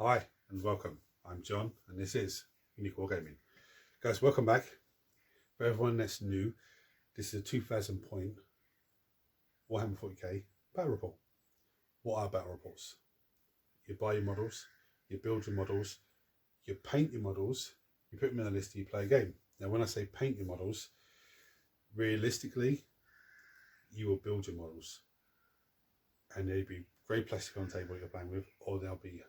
Hi and welcome. I'm John and this is Unique Wargaming. Guys, welcome back. For everyone that's new, this is a 2000 point Warhammer 40k battle report. What are battle reports? You buy your models, you build your models, you paint your models, you put them in a list and you play a game. Now when I say paint your models, realistically, you will build your models. And they'll be grey plastic on the table you're playing with, or they'll be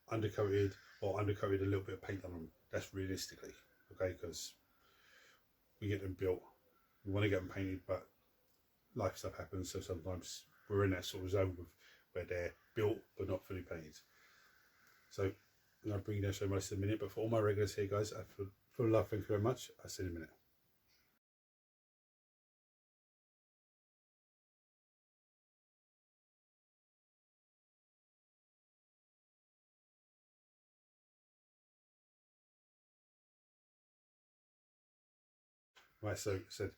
undercoated or undercoated a little bit of paint on them. That's realistically, okay, because we get them built, we want to get them painted, but life stuff happens, so sometimes we're in that sort of zone where they're built but not fully painted. So I'm going to bring you down show my list in a minute, but for all my regulars here, guys, full love, thank you very much. I'll see you in a minute. Right, so I said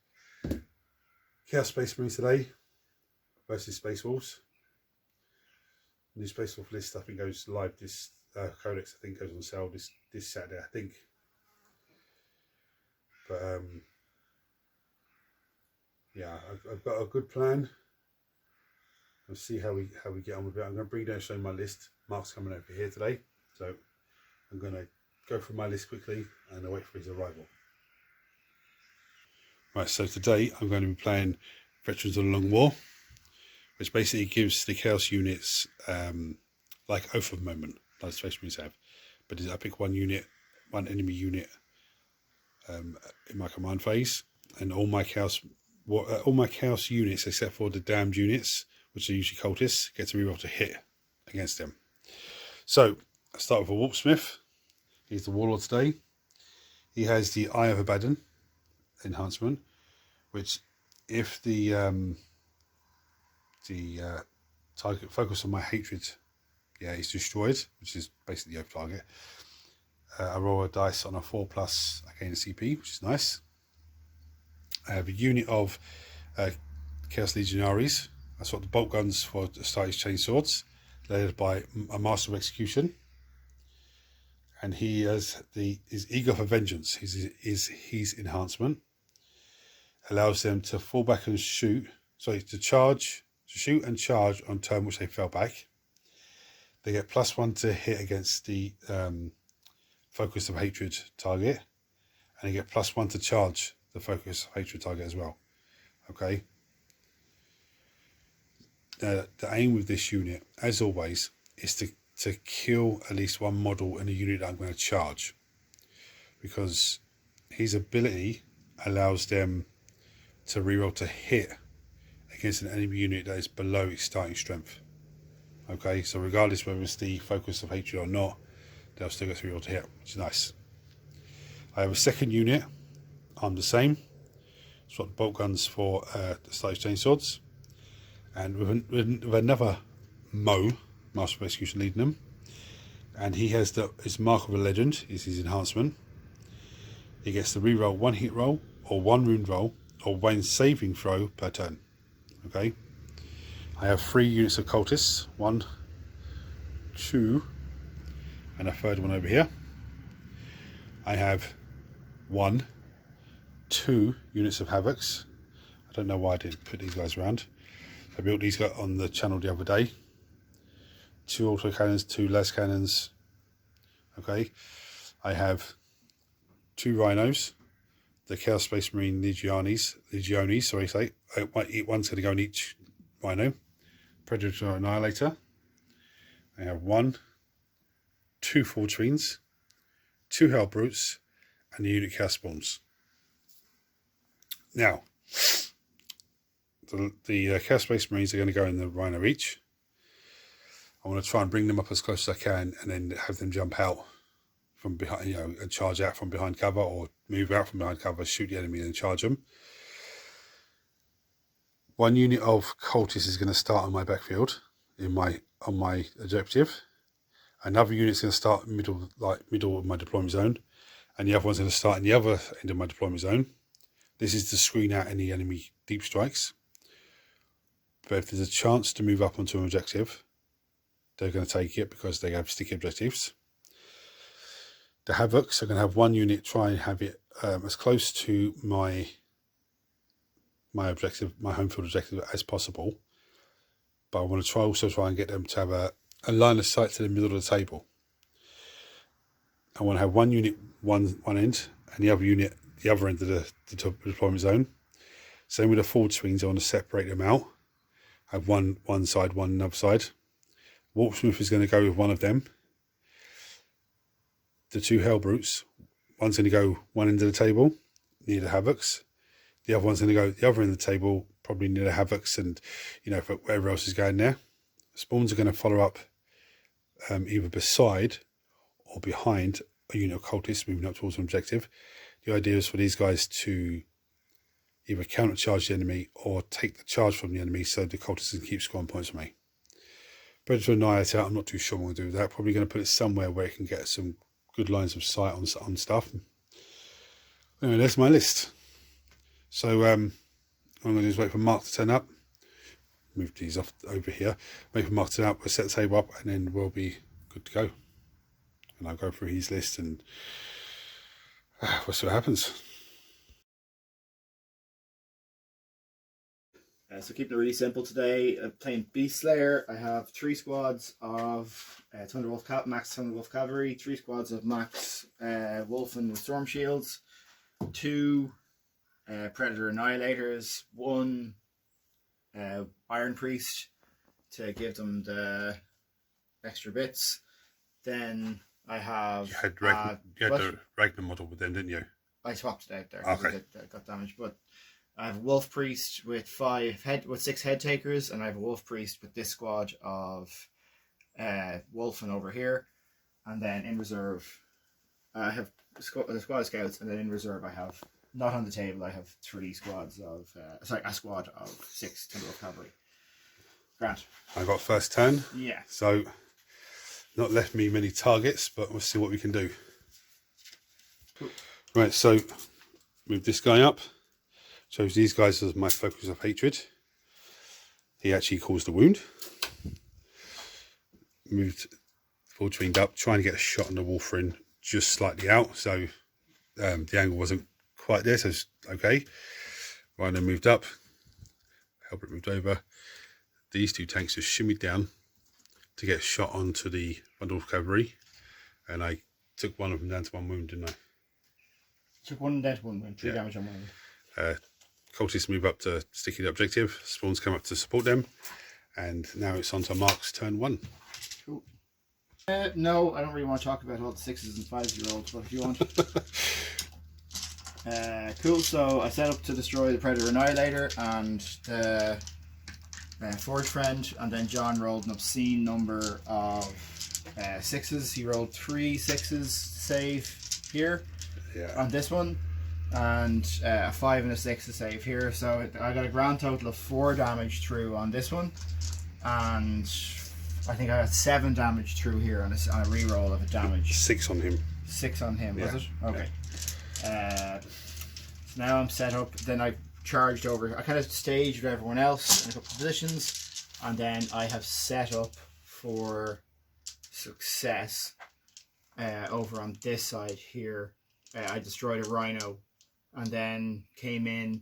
Chaos Space Marines today versus Space Wolves. New Space Wolf list I think goes live this codex I think goes on sale this Saturday I think. But yeah, I've got a good plan. We'll see how we get on with it. I'm going to bring down and show my list. Mark's coming over here today, so I'm going to go through my list quickly and I'll wait for his arrival. Right, so today I'm going to be playing Veterans of the Long War, which basically gives the Chaos units like Oath of Moment, like Space Marines have. But I pick one enemy unit in my command phase, and all my Chaos units except for the damned units, which are usually cultists, get to reroll to hit against them. So I start with a Warpsmith. He's the Warlord today. He has the Eye of Abaddon enhancement, which if the target focus on my hatred is destroyed, which is basically the oath target, I roll a dice on a 4+ against CP, which is nice. I have a unit of Chaos Legionaries. I swap the bolt guns for the Astartes chainswords, led by a Master of Execution, and he has his eager for vengeance. His enhancement allows them to fall back and shoot. Sorry, to shoot and charge on turn which they fell back. They get +1 to hit against the focus of hatred target, and they get +1 to charge the focus of hatred target as well. Okay. The aim with this unit, as always, is to kill at least one model in a unit that I'm going to charge, because his ability allows them to reroll to hit against an enemy unit that is below its starting strength. Okay, so regardless whether it's the focus of hatred or not, they'll still get to reroll to hit, which is nice. I have a second unit, armed the same. Swap the bolt guns for the Astartes chainswords, and with another Master of Execution leading them, and he has his Mark of a Legend is his enhancement. He gets to reroll 1 hit roll or 1 wound roll or 1 saving throw per turn. Okay, I have 3 units of cultists, 1, 2, and a third one over here. I have 1, 2 units of Havocs. I don't know why I didn't put these guys around. I built these guys on the channel the other day. 2 autocannons, 2 las cannons. Okay, I have 2 rhinos, the Chaos Space Marine Legiones. One's going to go in each rhino. Predator Annihilator. I have 1, 2 Fortrines, 2 Hell Brutes, and the unit Chaos Spawns. Now, the Chaos Space Marines are going to go in the rhino each. I want to try and bring them up as close as I can, and then have them jump out from behind, and charge out from behind cover, or move out from behind cover, shoot the enemy, and charge them. 1 unit of cultists is going to start on my backfield on my objective. Another unit is going to start middle of my deployment zone, and the other one's going to start in the other end of my deployment zone. This is to screen out any enemy deep strikes. But if there's a chance to move up onto an objective, they're going to take it because they have sticky objectives. the Havocs. I'm going to have one unit try and have it as close to my objective, my home field objective as possible. But I want to also try and get them to have a line of sight to the middle of the table. I want to have one unit one end and the other unit the other end of the deployment zone. Same with the forward swings. I want to separate them out. Have one side, one another side. Warpsmith is going to go with one of them. The two Hellbrutes, one's going to go one end of the table near the Havocs. The other one's going to go the other end of the table, probably near the Havocs, and whatever else is going there. Spawns are going to follow up either beside or behind a unit of cultists moving up towards an objective. The idea is for these guys to either countercharge the enemy or take the charge from the enemy so the cultists can keep scoring points for me. Predator Annihilator, I'm not too sure what I'm going to do with that. Probably going to put it somewhere where it can get some good lines of sight on stuff. Anyway, there's my list. So I'm going to do is wait for Mark to turn up. Move these off over here. Wait for Mark to turn up. We'll set the table up and then we'll be good to go. And I'll go through his list and we'll see what happens. So keeping it really simple today, playing Beast Slayer. I have 3 squads of max Thunderwolf Cavalry, 3 squads of max Wolfen with Storm Shields, 2 Predator Annihilators, 1 Iron Priest to give them the extra bits. Then I have... You had the Ragnar model with them, didn't you? I swapped it out there. Okay. It got damaged, but I have a Wolf Priest with 6 head takers, and I have a Wolf Priest with this squad of Wolfen over here. And then in reserve, I have a squad of scouts, and then in reserve I have, not on the table, I have 3 squads of, a squad of 6 Timberwolf Cavalry. Grant. I got first turn. Yeah. So, not left me many targets, but we'll see what we can do. Cool. Right, so move this guy up. Chose these guys as my focus of hatred. He actually caused the wound. Moved full twinged up, trying to get a shot on the Wolfrin just slightly out, so the angle wasn't quite there, so it's okay. Rhino moved up, Helbert moved over. These 2 tanks just shimmied down to get a shot onto the bundle of cavalry, and I took one of them down to 1 wound, didn't I? Took 1 dead, 1 wound, 3 damage on 1. Cultists move up to sticky the objective, spawns come up to support them, and now it's on to Mark's turn 1. Cool. No, I don't really want to talk about all the 6s and 5-year-olds, but if you want. Cool, so I set up to destroy the Predator Annihilator and the Forge Friend, and then John rolled an obscene number of 6s. He rolled 3 6s to save here on this one, and a 5 and a 6 to save here. So I got a grand total of 4 damage through on this one, and I think I got 7 damage through here on a reroll of a damage. 6 on him. 6 on him, was it? Okay. So now I'm set up. Then I charged over. I kind of staged with everyone else in a couple of positions, and then I have set up for success over on this side here. I destroyed a Rhino, and then came in.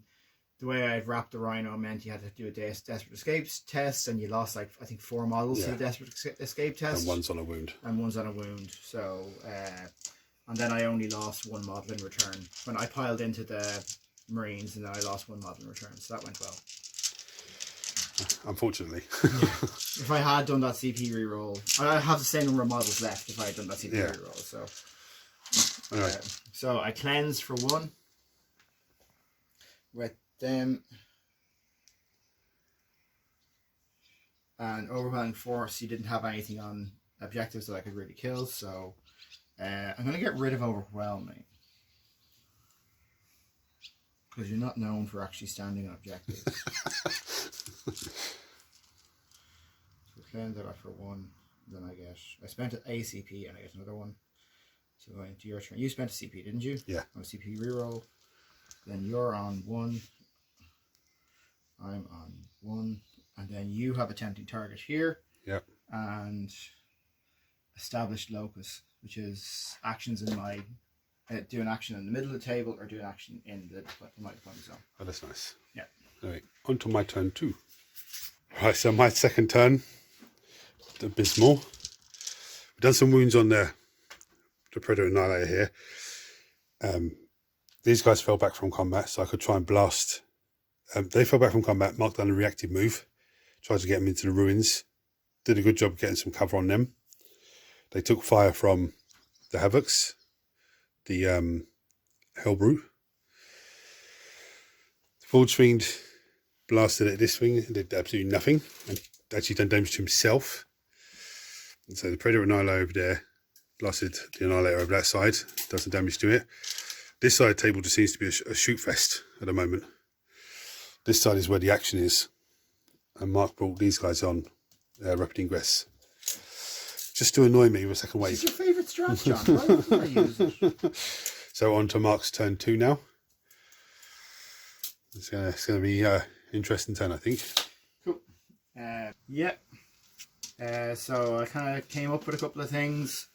The way I had wrapped the Rhino meant you had to do a Desperate Escapes test, and you lost like I think 4 models to the Desperate Escape test. And 1's on a wound. And 1's on a wound. So, and then I only lost 1 model in return when I piled into the Marines, and then I lost 1 model in return. So that went well. Unfortunately. If I had done that CP reroll, I have the same number of models left if I had done that CP reroll. So, so I cleansed for 1 with them, and Overwhelming Force. You didn't have anything on objectives that I could really kill, so I'm going to get rid of Overwhelming, because you're not known for actually standing on objectives. So cleanse that off for 1, then I spent an ACP and I get another 1. So going to your turn. You spent a CP, didn't you? Yeah. On a CP reroll. Then you're on 1. I'm on 1. And then you have a tempting target here. Yep. And established locus. which is actions in my do an action in the middle of the table or do an action in my deployment zone. Oh, that's nice. Yeah. Right, on to my turn 2. Right, so my second turn, abysmal. We've done some wounds on the Predator Annihilator here. These guys fell back from combat, so I could try and blast. They fell back from combat, marked down a reactive move, tried to get them into the ruins. Did a good job getting some cover on them. They took fire from the Havocs, the Hellbrute. The Forge Fiend blasted at this thing and did absolutely nothing, and actually done damage to himself. And so the Predator Annihilator over there blasted the Annihilator over that side, does some damage to it. This side of the table just seems to be a shoot fest at the moment. This side is where the action is, and Mark brought these guys on rapid ingress just to annoy me with a second wave. It's your favourite strat, John. Why don't I use it? So on to Mark's turn 2 now. It's gonna be interesting turn, I think. Cool. Yeah. So I kind of came up with a couple of things.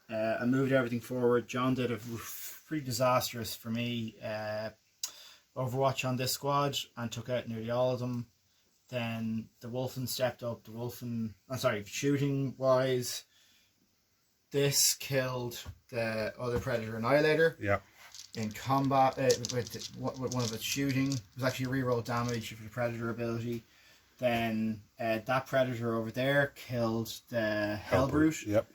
I moved everything forward. John did a pretty disastrous for me Overwatch on this squad and took out nearly all of them. Then the Wolfen stepped up. Shooting wise, this killed the other Predator Annihilator. Yeah. In combat with one of its shooting. It was actually reroll damage for the Predator ability. Then that Predator over there killed the Hellbrute. Yep.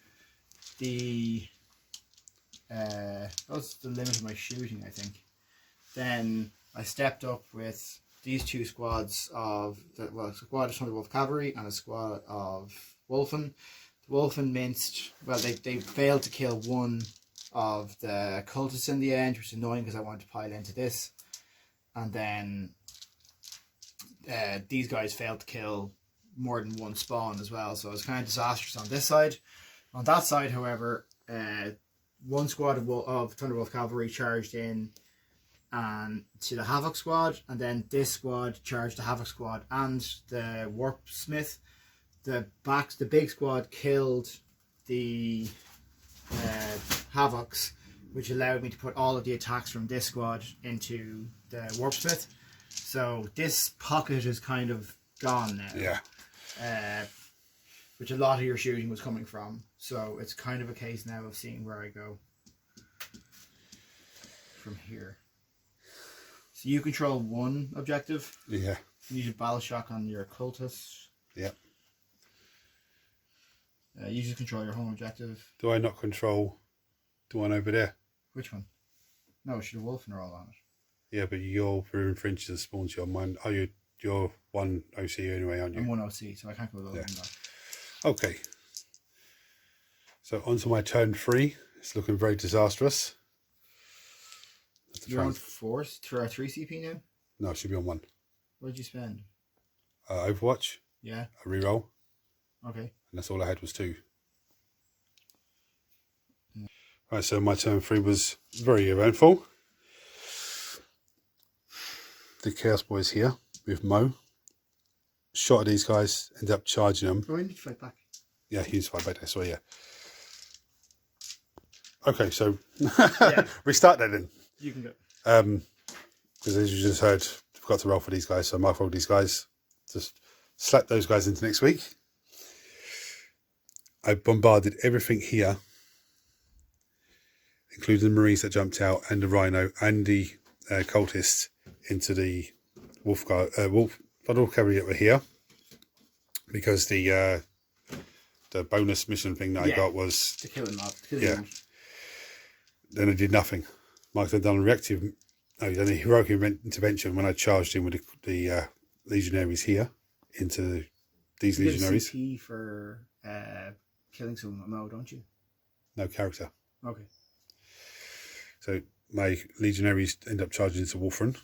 That was the limit of my shooting, I think. Then I stepped up with these two squads of a squad of Thunderwolf Cavalry and a squad of Wolfen. The Wolfen minced. Well, they failed to kill one of the cultists in the end, which is annoying because I wanted to pile into this. And then these guys failed to kill more than one spawn as well, so it was kind of disastrous on this side. On that side, however, one squad of Thunderwolf Cavalry charged in and to the Havoc squad, and then this squad charged the Havoc squad and the Warp Smith. The big squad killed the Havocs, which allowed me to put all of the attacks from this squad into the Warpsmith. So this pocket is kind of gone now. Yeah. Which a lot of your shooting was coming from. So it's kind of a case now of seeing where I go from here. So you control one objective. Yeah. You need a battle shock on your cultists. Yep. You just control your home objective. Do I not control the one over there? Which one? No, the Wolfen are all on it. Yeah, but you're infringing the spawns. You're mine. Oh, you're one OC anyway, aren't you? I'm one OC, so I can't go with Yeah. that. Okay. So on to my turn 3. It's looking very disastrous. You're on 4 3 CP now? No, it should be on 1. What did you spend? Overwatch. Yeah. A reroll. Okay. And that's all I had was 2. Right, so my turn 3 was very eventful. The Chaos Boys here with Mo. Shot at these guys, ended up charging them. Oh, I need to fight back. Yeah, he needs to fight back there, so yeah. Okay, so restart that then. You can go. Because as you just heard, forgot to roll for these guys, so I might roll these guys. Just slap those guys into next week. I bombarded everything here, including the Marines that jumped out, and the Rhino, and the cultists into the Wolf Cavalry that were here, because the bonus mission thing that I got was to kill him up. Yeah. Then I did nothing. Mike had done a reactive. No, he done a heroic intervention when I charged in with the legionaries here into these legionaries. You get a CP for killing someone, no, don't you? No character. Okay. So my legionaries end up charging into Wolfen.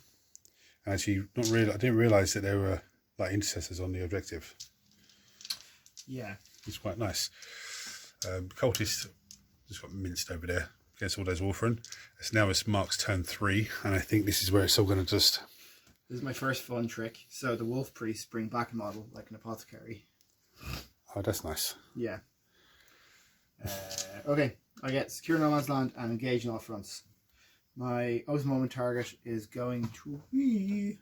Actually, I didn't realise that there were like intercessors on the objective. Yeah. It's quite nice. Cultist just got minced over there against all those Wolfen. It's Mark's turn 3, and I think this is where it's all going to just... This is my first fun trick. So the Wolf Priests bring back a model like an apothecary. Oh, that's nice. Yeah. Okay. I get secure no man's land and engage in all fronts. My most moment target is going to be.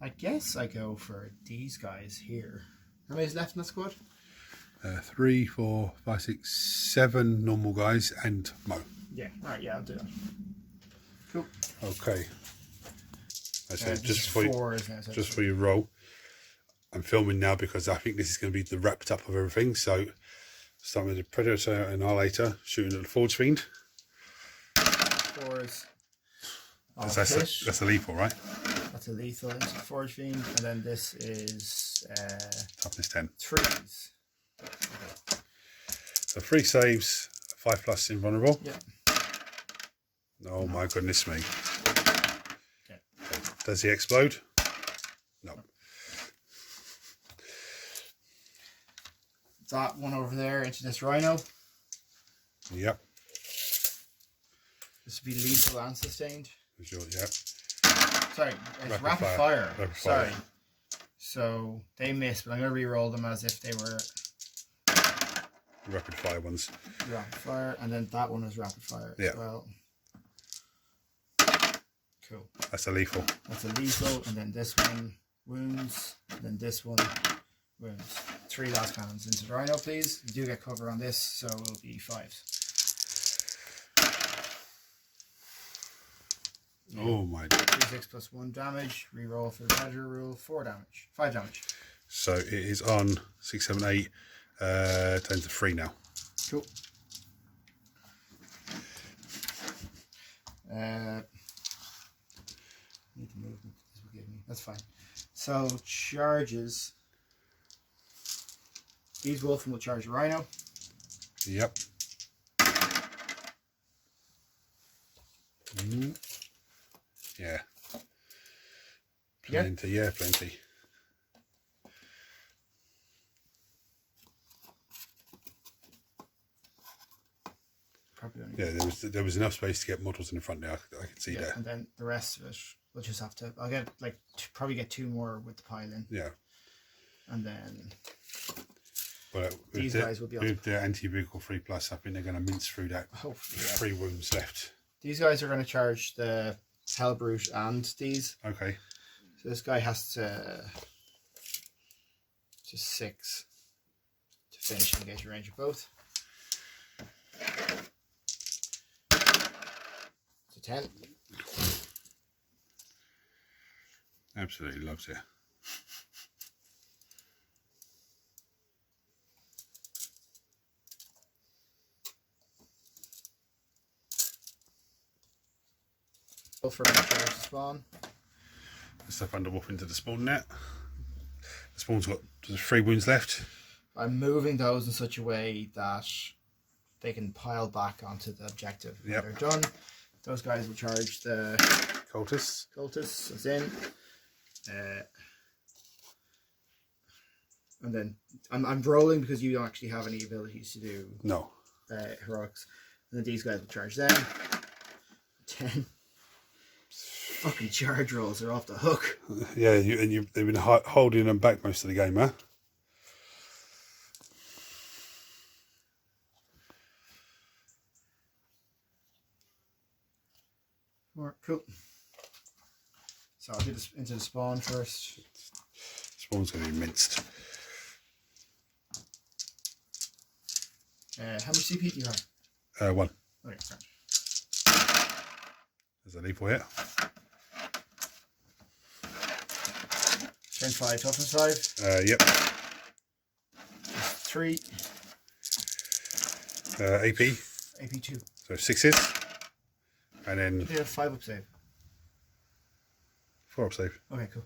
I guess I go for these guys here. How many's left in the squad? 3, 4, 5, 6, 7 normal guys and Mo. Yeah. All right. Yeah, I'll do that. Cool. Okay. So just before you roll, I'm filming now because I think this is going to be the wrapped up of everything. So, starting with the Predator Annihilator, shooting at the Forge Fiend. Fours. That's a lethal, right? That's a lethal into the Forge Fiend, and then this is Toughness 10. 3s. So 3 saves, 5+ invulnerable. Yeah. Oh my goodness me. Okay. Does he explode? No. That one over there into this Rhino. Yep. This would be lethal and sustained. Yep. Sorry, it's rapid fire. Sorry. Fire. So they missed, but I'm going to re-roll them as if they were Rapid fire ones. rapid fire, and then that one was rapid fire as well. Cool. That's a lethal. That's a lethal, and then this one wounds, and then this one wounds. 3 last cannons into the Rhino, please. You do get cover on this, so it'll be 5s. Oh my god. 3/6 plus 1 damage. Reroll for the Badger rule. 4 damage. 5 damage. So it is on 6, 7, 8, 10 to 3 now. Cool. Need the movement. This will give me. That's fine. So charges. These Wolfen will charge the Rhino. Yep. Yeah. Plenty, yeah, plenty. Probably only there was enough space to get models in the front there. I can see that. And then the rest of it, we'll just have to. I'll get probably get 2 more with the pile in. Yeah. And then. But these guys will be with the anti-vehicle 3+, I think they're going to mince through that. Hopefully, 3 wounds left. These guys are going to charge the Hellbrute and these. Okay. So this guy has to 6 to finish and engage range of both. So 10. Absolutely loves it. For charge to spawn. Step under wolf into the spawn net. The spawn's got 3 wounds left. I'm moving those in such a way that they can pile back onto the objective when they're done. Those guys will charge the cultists. That's in. And then I'm rolling because you don't actually have any abilities to do heroics. And then these guys will charge them. 10. Fucking charge rolls are off the hook. Yeah, they've been holding them back most of the game, huh? Cool. So I'll do this into the spawn first. Spawn's going to be minced. How much CP do you have? 1. Okay, grand. There's a lethal hit. Strength 5, toughness 5. Yep. 3. AP. AP 2. So 6s. And then. You have 5 up save. 4 up save. Okay, cool.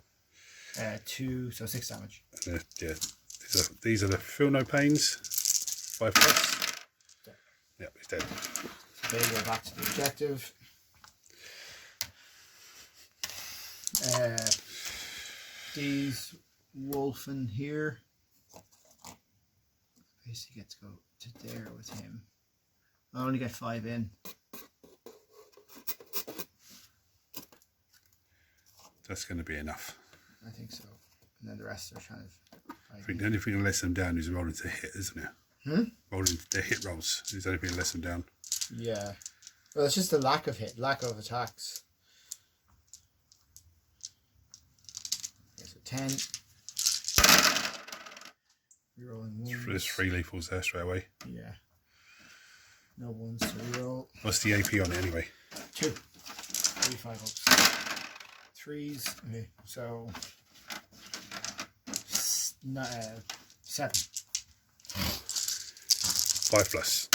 2, so 6 damage. Yeah. These are the feel no pains. 5+. Yep, he's dead. So they go back to the objective. These Wolfen here. Basically get to go to there with him. I only get 5 in. That's going to be enough. I think so. And then the rest are kind of I think the only thing that lets them down is rolling to hit, isn't it? Rolling the hit rolls is the only thing that lets them down. Yeah. Well, it's just the lack of attacks. Okay, so 10. Rerolling ones. There's 3 lethals there straight away. Yeah. No ones to reroll. What's the AP on it anyway? 2. 35 ups. 3s. Okay, so 7. 5 plus.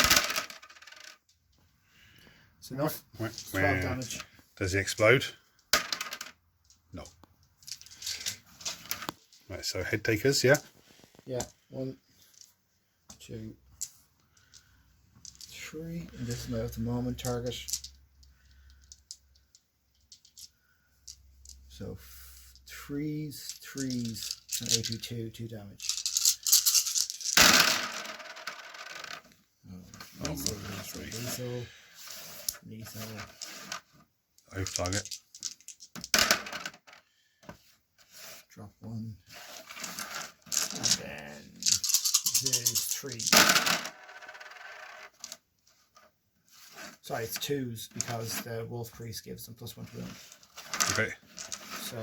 It's enough. 12 damage. Does he explode? No. Right, so head takers, yeah? Yeah. 1, 2, 3. And this is my at the moment target. So 3s, and AP 2 damage. Lethal. Over target. Drop 1. And then there's 3. Sorry, it's 2s because the Wolf Priest gives them +1 to wound. Okay. So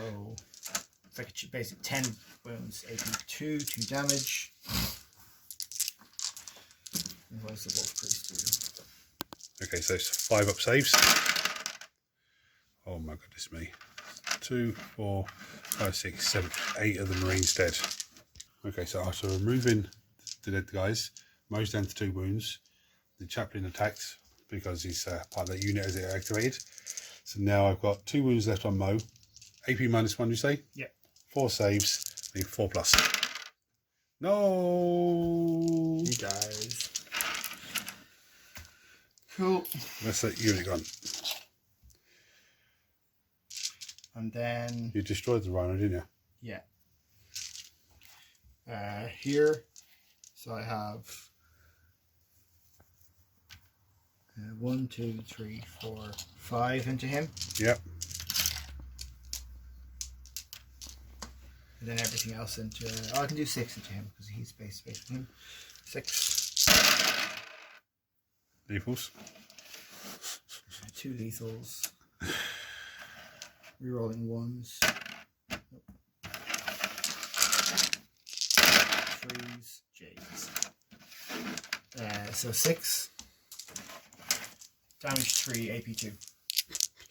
it's like a basic 10 wounds, AP 2 damage. And what does the Wolf Priest do? Okay, so it's 5 up saves. Oh my goodness me. 2, 4, 5, 6, 7, 8 of the Marines dead. Okay, so after removing the dead guys, Mo's down to 2 wounds. The chaplain attacked because he's part of that unit as it activated. So now I've got 2 wounds left on Mo. AP -1, you say? Yep. 4 saves, I need 4 plus. No! He dies. Cool. That's that unit gone. And then... You destroyed the rhino, didn't you? Yeah. Here, so I have 1, 2, 3, 4, 5 into him. Yep. And then everything else into... Oh, I can do 6 into him because he's space with him. 6. Lethals. 2 lethals. Rerolling 1s. 3s. J's. So 6. Damage 3, AP 2.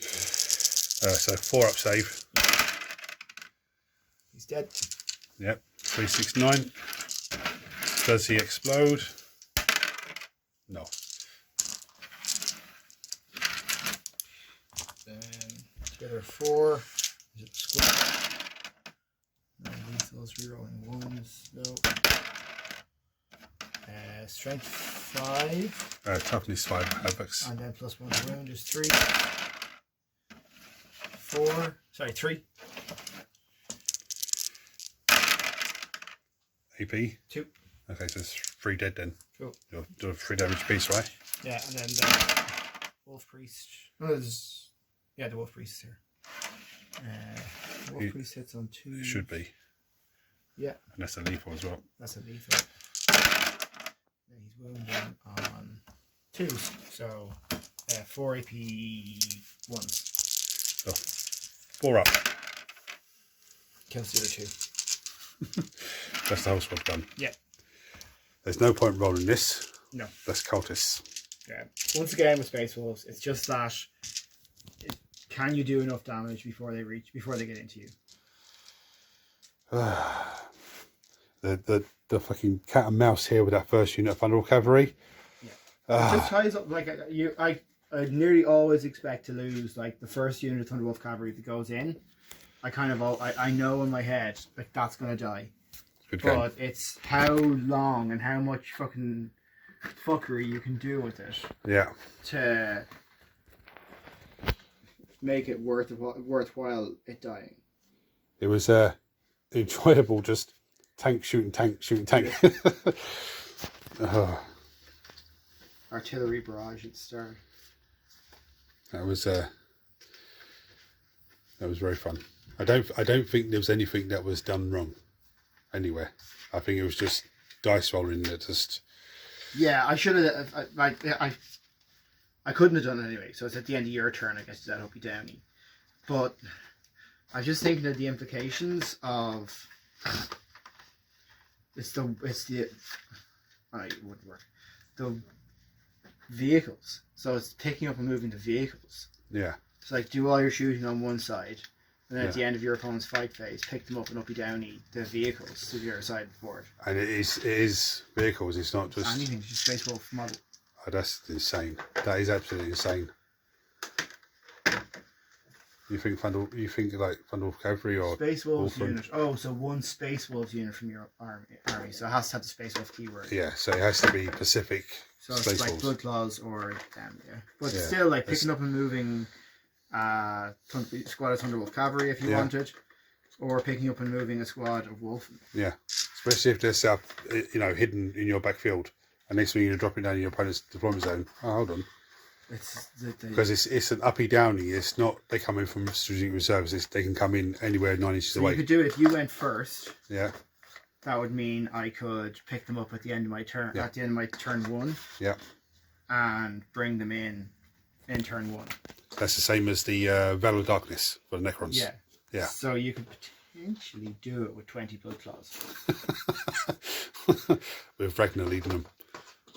So 4 up save. He's dead. Yep. 369. Does he explode? No. Then together 4. Is it squad? No lethals, rerolling 1s. No. Strength 5. Toughness 5 havocs. And then +1 to wound is 3. 4. Sorry, 3. AP? 2. Okay, so it's 3 dead then. Cool. You'll do a 3 damage piece, right? Yeah, and then the Wolf Priest. Oh, there's, yeah, the Wolf Priest is here. Wolf Priest hits on 2. It should be. Yeah. And that's a lethal as well. That's a lethal. Then he's wounded on 2s. So 4 AP 1s. So 4 up. Kills the other 2. That's the whole squad done. Yeah. There's no point rolling this. No. That's cultists. Yeah. Once again with Space Wolves, it's just that can you do enough damage before they get into you? The fucking cat and mouse here with that first unit of Thunder Cavalry. Yeah. It just ties up like I nearly always expect to lose like the first unit of Thunderwolf Cavalry that goes in. I know in my head like that's gonna die. Good but game. It's how long and how much fucking fuckery you can do with it. Yeah. To make it worthwhile it dying. It was enjoyable just tank shooting tank. Yeah. Artillery barrage at the start. That was very fun. I don't think there was anything that was done wrong anywhere. I think it was just dice rolling that just. Yeah, I should have. I couldn't have done it anyway. So it's at the end of your turn. I guess that Uppy Downy. But I was just thinking of the implications of. It wouldn't work. The vehicles. So it's picking up and moving the vehicles. Yeah. It's like do all your shooting on one side, and then at the end of your opponent's fight phase, pick them up and Uppy Downy the vehicles to the other side of the board. And it is vehicles. It's not just anything. It's just Space Wolf model. Oh, that's insane. That is absolutely insane. You think like Thunderwolf Cavalry or Space Wolves unit? Oh, so one Space Wolves unit from your army. So it has to have the Space Wolf keyword. Yeah, so it has to be Pacific. So Space it's like Wolves. Blood Claws or yeah. But still, like picking up and moving squad of Thunderwolf Cavalry if you wanted, or picking up and moving a squad of Wolf. Yeah, especially if they're set up, hidden in your backfield, and next thing you're dropping down in your opponent's deployment zone. Oh, hold on. It's because it's an uppy downy. It's not they come in from strategic reserves. They can come in anywhere 9 inches away. You could do it if you went first. Yeah. That would mean I could pick them up at the end of my turn. Yeah. At the end of my turn 1. Yeah. And bring them in turn 1. That's the same as the Veil of Darkness for the Necrons. Yeah. Yeah. So you could potentially do it with 20 Blood Claws. With Ragnar leading them.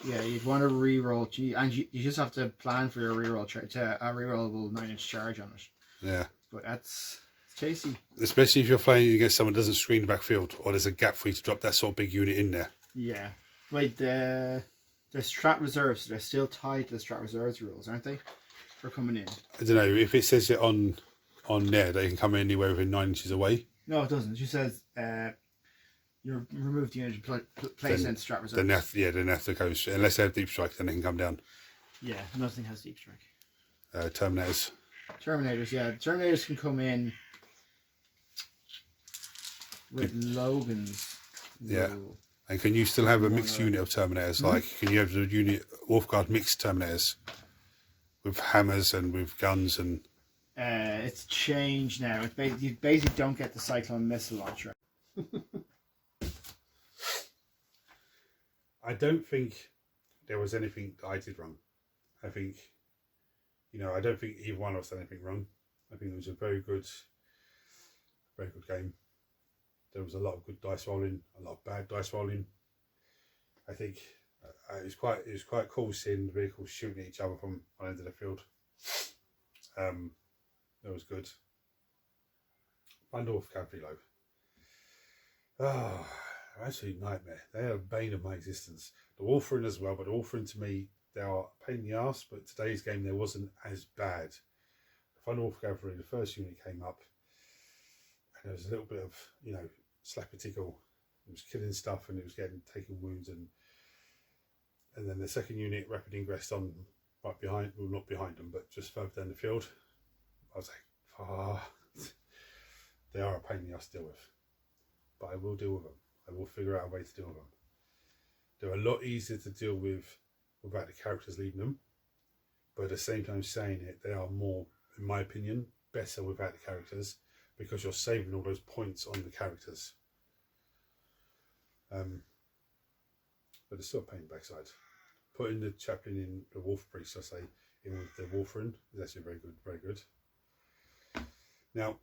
Yeah, you'd want to re-roll, and you just have to plan for your re-roll to a re-rollable 9-inch charge on it. Yeah. But it's chasey. Especially if you're playing against someone that doesn't screen the backfield, or there's a gap for you to drop that sort of big unit in there. Yeah. Wait, the strat reserves, they're still tied to the strat reserves rules, aren't they? For coming in. I don't know, if it says it on there, they can come anywhere within 9 inches away. No, it doesn't. It just says you remove the unit and place it in strat reserves. Then they have to go, unless they have deep strike, then they can come down. Yeah, nothing has deep strike. Terminators. Terminators, yeah. Terminators can come in with Logan's Yeah. rule. And can you still have a mixed unit of Terminators? Like, can you have the unit Wolfguard mixed Terminators with hammers and with guns and? It's changed now. You basically don't get the Cyclone missile launcher. I don't think there was anything that I did wrong. I think, I don't think either one of us did anything wrong. I think it was a very good game. There was a lot of good dice rolling, a lot of bad dice rolling. I think it was quite cool seeing the vehicles shooting at each other from one end of the field. That was good. Thunderwolf Cavalry Lobe. Oh, actually nightmare. They are a bane of my existence. The Warfarin as well, but the Warfarin to me, they are a pain in the arse, but today's game there wasn't as bad. The Thunderwolf Cavalry, the first unit came up, and there was a little bit of, slapper tickle. It was killing stuff and it was taking wounds, and then the second unit rapid ingressed on right behind, well not behind them, but just further down the field. I was like, they are a pain in the ass to deal with. But I will deal with them. I will figure out a way to deal with them. They're a lot easier to deal with without the characters leading them. But at the same time saying it, they are more, in my opinion, better without the characters, because you're saving all those points on the characters. But it's still a pain in the backside. Putting the chaplain in the wolf priest, I say, in with the Warfarin is actually very good, very good. Now,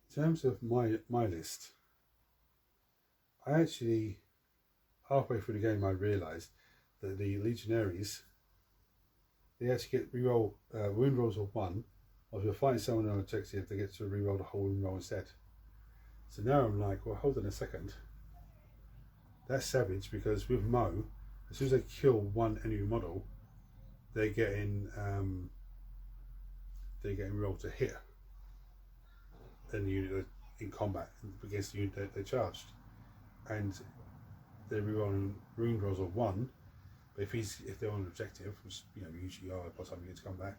in terms of my list, I actually, halfway through the game, I realised that the Legionaries, they actually get reroll wound rolls of 1, or if you're fighting someone on an objective, they get to reroll the whole wound roll instead. So now I'm like, well, hold on a second. That's savage, because with Mo, as soon as they kill one enemy model, they're getting rolled to hit. Then the unit in combat against the unit they charged, and they're rerolling wound rolls of 1. But if they're on an objective, which usually are by the time you get to combat,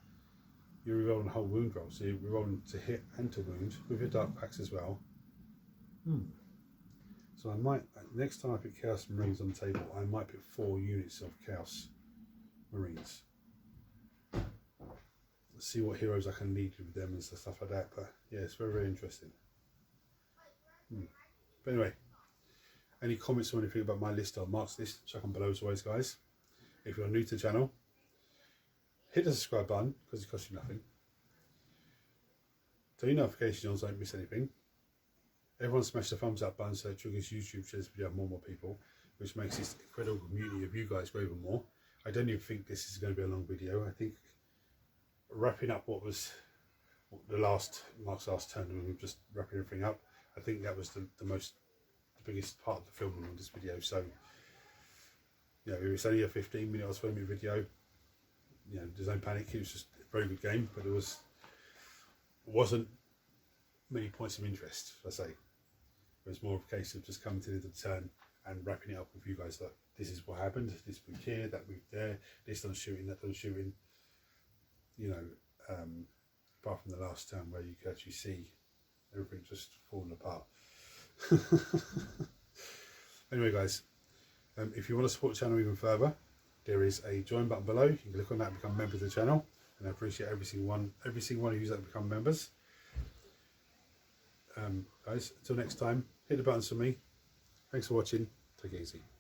you're rerolling the whole wound roll. So you're rerolling to hit and to wound with your dark packs as well. So I might, next time I put Chaos Marines on the table, I might put 4 units of Chaos Marines. See what heroes I can lead with them and stuff like that. But yeah, it's very, very interesting. But anyway, any comments or anything about my list or Mark's list, chuck them below as always, guys. If you're new to the channel, hit the subscribe button because it costs you nothing. Turn your notifications on so you don't miss anything. Everyone smash the thumbs up button so it triggers YouTube, shares video to more and more people, which makes this incredible community of you guys grow even more. I don't even think this is going to be a long video. I think wrapping up what was Mark's last turn, and we're just wrapping everything up. I think that was the biggest part of the filming on this video. So, you know, it was only a 15-minute or 20-minute video. You know, there's no panic. It was just a very good game, but it wasn't many points of interest, I say. It was more of a case of just coming to the turn and wrapping it up with you guys. That this is what happened. This moved here, that moved there. This done shooting, that done shooting. You know, apart from the last turn where you could actually see everything just falling apart. Anyway, guys, if you want to support the channel even further, there is a join button below. You can click on that and become members of the channel, and I appreciate every single one of you that become members. Guys, until next time, hit the buttons for me. Thanks for watching. Take it easy.